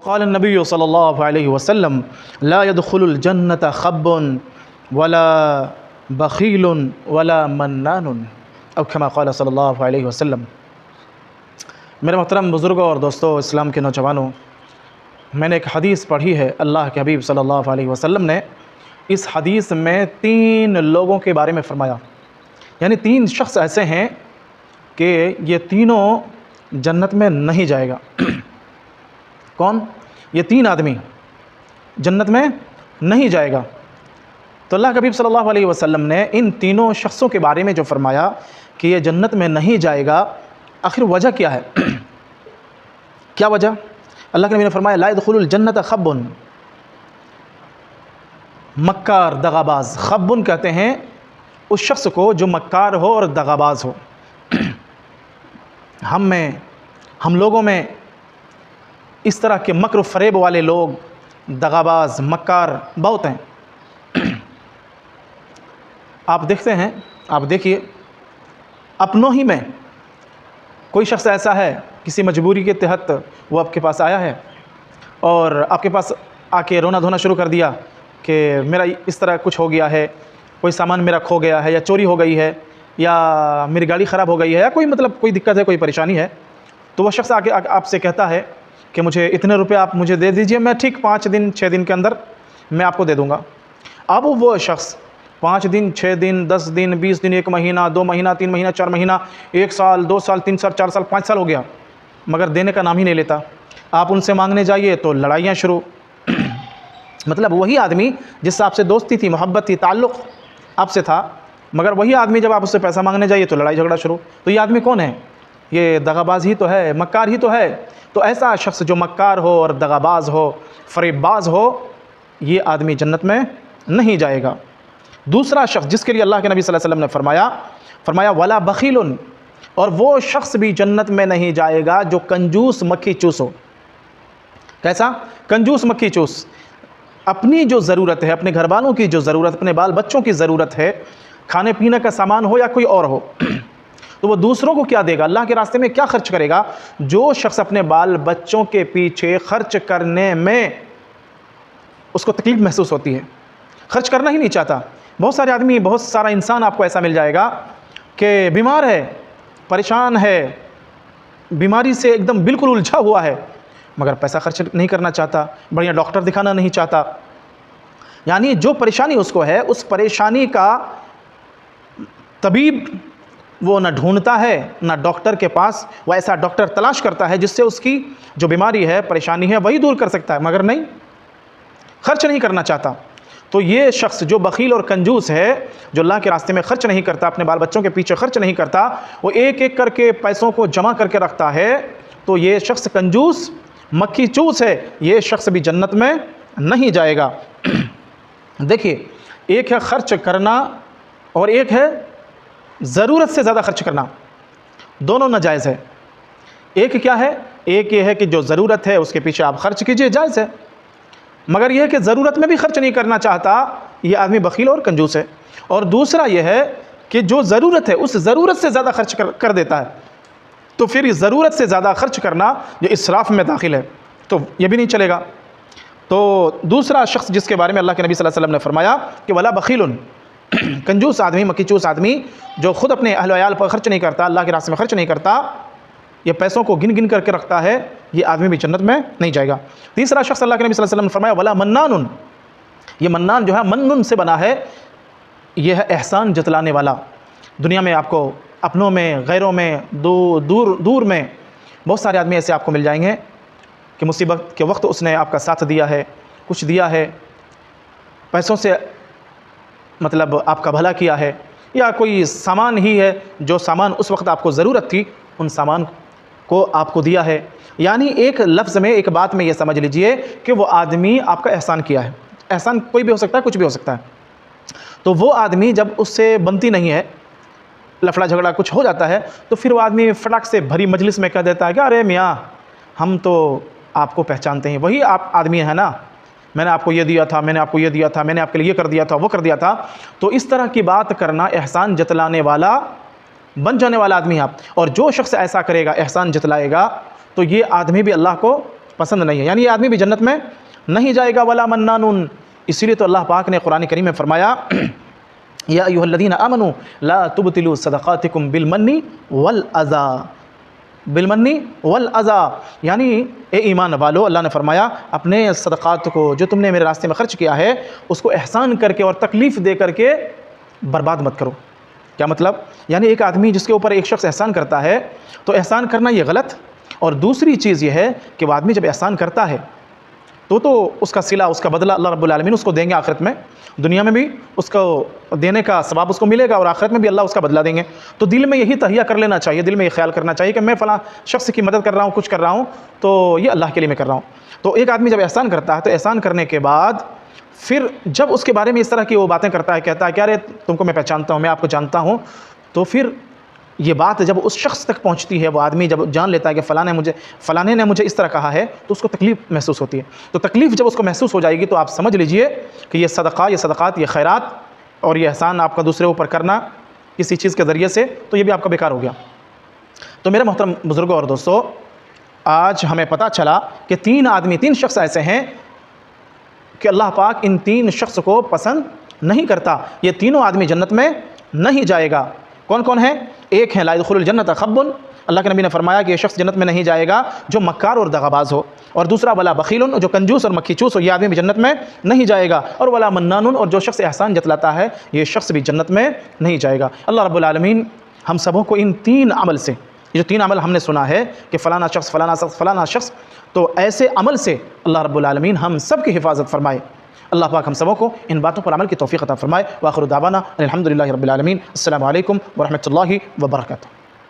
क़ाल नबी सल्लल्लाहु अलैहि वसल्लम ला यदखुलुल जन्नत खब्बुन वला बखीलुन वला मन्नानुन औ कमा क़ाल सल्लल्लाहु अलैहि वसल्लम। मेरे मोहतरम बुज़ुर्गों और दोस्तों, इस्लाम के नौजवानों, मैंने एक हदीस पढ़ी है। अल्लाह के हबीब सल्लल्लाहु अलैहि वसल्लम ने इस हदीस में 3 लोगों के बारे में फ़रमाया, यानी 3 शख्स ऐसे हैं कि ये तीनों जन्नत में नहीं जाएगा। कौन? ये 3 आदमी जन्नत में नहीं जाएगा। तो अल्लाह के हबीब सल्लल्लाहु अलैहि वसल्लम ने इन तीनों शख्सों के बारे में जो फ़रमाया कि ये जन्नत में नहीं जाएगा, आखिर वजह क्या है? क्या वजह? अल्लाह के नबी ने फरमाया ला यदखुलुल जन्नत खब्बुन, मक्कार दगाबाज। खब्बुन कहते हैं उस शख्स को जो मक्कार हो और दगाबाज हो। हम लोगों में इस तरह के मक्र फ़रेब वाले लोग, दगाबाज, मक्कार बहुत हैं। आप देखते हैं, आप देखिए, अपनों ही में कोई शख्स ऐसा है, किसी मजबूरी के तहत वो आपके पास आया है और आपके पास आके रोना धोना शुरू कर दिया कि मेरा इस तरह कुछ हो गया है, कोई सामान मेरा खो गया है, या चोरी हो गई है, या मेरी गाड़ी ख़राब हो गई है, या कोई कोई दिक्कत है, कोई परेशानी है। तो वह शख्स आके आपसे कहता है कि मुझे इतने रुपए आप मुझे दे दीजिए, मैं ठीक 5 दिन 6 दिन के अंदर मैं आपको दे दूँगा। अब वो शख्स 5 दिन 6 दिन 10 दिन 20 दिन 1 महीना 2 महीना 3 महीना 4 महीना 1 साल 2 साल 3 साल 4 साल 5 साल हो गया, मगर देने का नाम ही नहीं लेता। आप उनसे मांगने जाइए तो लड़ाइयाँ शुरू। मतलब वही आदमी जिससे आपसे दोस्ती थी, मोहब्बत थी, ताल्लुक़ आपसे था, मगर वही आदमी जब आप उससे पैसा मांगने जाइए तो लड़ाई झगड़ा शुरू। तो ये आदमी कौन है? ये दगाबाज ही तो है, मक्कार ही तो है। तो ऐसा शख्स जो मक्कार हो और दगाबाज हो, फरेबबाज हो, ये आदमी जन्नत में नहीं जाएगा। दूसरा शख्स जिसके लिए अल्लाह के नबी सल्लल्लाहु अलैहि वसल्लम ने फरमाया वला बखीलुन, और वो शख्स भी जन्नत में नहीं जाएगा जो कंजूस मक्खी चूस हो। कैसा? कंजूस मक्खी चूस। अपनी जो ज़रूरत है, अपने घर वालों की जो ज़रूरत, अपने बाल बच्चों की ज़रूरत है, खाने पीने का सामान हो या कोई और हो, तो वो दूसरों को क्या देगा? अल्लाह के रास्ते में क्या खर्च करेगा? जो शख्स अपने बाल बच्चों के पीछे खर्च करने में उसको तकलीफ़ महसूस होती है, खर्च करना ही नहीं चाहता। बहुत सारे आदमी, बहुत सारा इंसान आपको ऐसा मिल जाएगा कि बीमार है, परेशान है, बीमारी से एकदम बिल्कुल उलझा हुआ है, मगर पैसा खर्च नहीं करना चाहता, बढ़िया डॉक्टर दिखाना नहीं चाहता। यानी जो परेशानी उसको है, उस परेशानी का तबीब वो न ढूंढता है, न डॉक्टर के पास वो ऐसा डॉक्टर तलाश करता है जिससे उसकी जो बीमारी है, परेशानी है, वही दूर कर सकता है, मगर नहीं, खर्च नहीं करना चाहता। तो ये शख्स जो बखील और कंजूस है, जो अल्लाह के रास्ते में खर्च नहीं करता, अपने बाल बच्चों के पीछे खर्च नहीं करता, वो एक एक करके पैसों को जमा करके रखता है, तो ये शख्स कंजूस मक्खी चूस है, ये शख्स भी जन्नत में नहीं जाएगा। देखिए, एक है खर्च करना और एक है ज़रूरत से ज़्यादा खर्च करना, दोनों नाजायज़ है। एक क्या है? एक ये है कि जो ज़रूरत है उसके पीछे आप खर्च कीजिए, जायज़ है, मगर यह है कि ज़रूरत में भी खर्च नहीं करना चाहता, ये आदमी बखील और कंजूस है। और दूसरा यह है कि जो ज़रूरत है उस ज़रूरत से ज़्यादा खर्च कर देता है, तो फिर इस ज़रूरत से ज़्यादा खर्च करना जो इसराफ़ में दाखिल है, तो ये भी नहीं चलेगा। तो दूसरा शख्स जिसके बारे में अल्लाह के नबी सल्लल्लाहु अलैहि वसल्लम ने फरमाया कि वला बखीलुन, कंजूस आदमी, मक्खीचूस आदमी, जो ख़ुद अपने अहल वयाल पर खर्च नहीं करता, अल्लाह के रास्ते में खर्च नहीं करता, ये पैसों को गिन गिन करके रखता है, ये आदमी भी जन्नत में नहीं जाएगा। तीसरा शख्स अल्लाह के नबी सल्लल्लाहु अलैहि वसल्लम ने फरमाया वला मन्नानुन, ये मन्नान जो है मन्नुन से बना है, यह है एहसान जतलाने वाला। दुनिया में आपको अपनों में, गैरों में, दूर में बहुत सारे आदमी ऐसे आपको मिल जाएंगे कि मुसीबत के वक्त उसने आपका साथ दिया है, कुछ दिया है, पैसों से मतलब आपका भला किया है, या कोई सामान ही है, जो सामान उस वक्त आपको ज़रूरत थी, उन सामान को आपको दिया है। यानी एक लफ्ज़ में, एक बात में ये समझ लीजिए कि वो आदमी आपका एहसान किया है। एहसान कोई भी हो सकता है, कुछ भी हो सकता है। तो वो आदमी जब उससे बनती नहीं है, लफड़ा झगड़ा कुछ हो जाता है, तो फिर वो आदमी फटाक से भरी मजलिस में कह देता है कि अरे मियाँ, हम तो आपको पहचानते हैं, वही आप आदमी है ना, मैंने आपको ये दिया था, मैंने आपको ये दिया था, मैंने आपके लिए ये कर दिया था, वो कर दिया था। तो इस तरह की बात करना एहसान जतलाने वाला बन जाने वाला आदमी आप। और जो शख्स ऐसा करेगा, एहसान जतलाएगा, तो ये आदमी भी अल्लाह को पसंद नहीं है, यानी ये आदमी भी जन्नत में नहीं जाएगा। वला मन्नानुन, इसीलिए तो अल्लाह पाक ने कुरान करीम में फरमाया या अय्युहल्लज़ीना आमनू ला तुबतिलू सदक़ातिकुम बिलमन्नी वल अज़ा, बिलमन्नी वल अज़ा, यानी ए ईमान वालो, अल्लाह ने फरमाया अपने सदक़ात को जो तुमने मेरे रास्ते में ख़र्च किया है उसको एहसान करके और तकलीफ़ दे करके बर्बाद मत करो। क्या मतलब? यानी एक आदमी जिसके ऊपर एक शख्स एहसान करता है तो एहसान करना ये गलत, और दूसरी चीज़ ये है कि वह आदमी जब एहसान करता है तो उसका सिला, उसका बदला अल्लाह रब्बुल आलमीन उसको देंगे आखिरत में। दुनिया में भी उसको देने का सवाब उसको मिलेगा और आखिरत में भी अल्लाह उसका बदला देंगे। तो दिल में यही तहिया कर लेना चाहिए, दिल में ये ख्याल करना चाहिए कि मैं फ़लाँ शख्स की मदद कर रहा हूँ, कुछ कर रहा हूँ, तो ये अल्लाह के लिए मैं कर रहा हूँ। तो एक आदमी जब एहसान करता है तो एहसान करने के बाद फिर जब उसके बारे में इस तरह की वो बातें करता है, कहता है क्या रे तुमको मैं पहचानता हूँ, मैं आपको जानता हूँ, तो फिर ये बात जब उस शख्स तक पहुंचती है, वो आदमी जब जान लेता है कि फ़लाने ने मुझे इस तरह कहा है, तो उसको तकलीफ़ महसूस होती है। तो तकलीफ़ जब उसको महसूस हो जाएगी तो आप समझ लीजिए कि ये सदक़ा, ये सदक़ात, ये खैरात और ये एहसान आपका दूसरे ऊपर करना किसी चीज़ के ज़रिए से, तो ये भी आपका बेकार हो गया। तो मेरे मोहतरम बुज़ुर्गों और दोस्तों, आज हमें पता चला कि 3 शख्स ऐसे हैं कि अल्लाह पाक इन 3 शख्स को पसंद नहीं करता। ये तीनों आदमी जन्नत में नहीं जाएगा। कौन कौन है? एक है ला यदखुलुल जन्नत खब्बुन, अल्लाह के नबी ने फरमाया कि ये शख्स जन्नत में नहीं जाएगा जो मक्कार और दगाबाज हो। और दूसरा वला बखीलुन, जो कंजूस और मक्खी चूस हो, ये आदमी भी जन्नत में नहीं जाएगा। और वला मन्नानुन, और जो शख्स एहसान जतलाता है, ये शख्स भी जन्नत में नहीं जाएगा। अल्लाह रब्बुल आलमीन हम सबों को इन 3 अमल से, ये जो 3 अमल हमने सुना है कि फ़लाना शख्स फ़लाना शख्स फ़लाना शख्स, तो ऐसे अमल से अल्लाह रब्बुल आलमीन हम सब की हिफाजत फरमाए। अल्लाह पाक हम सबों को इन बातों पर अमल की तौफ़ीक़ अता फरमाए। व आखिरु दावाना अनिल हम्दुलिल्लाहि रब्बिल आलमीन। अस्सलामु अलैकुम व रहमतुल्लाहि व बरकातुहू।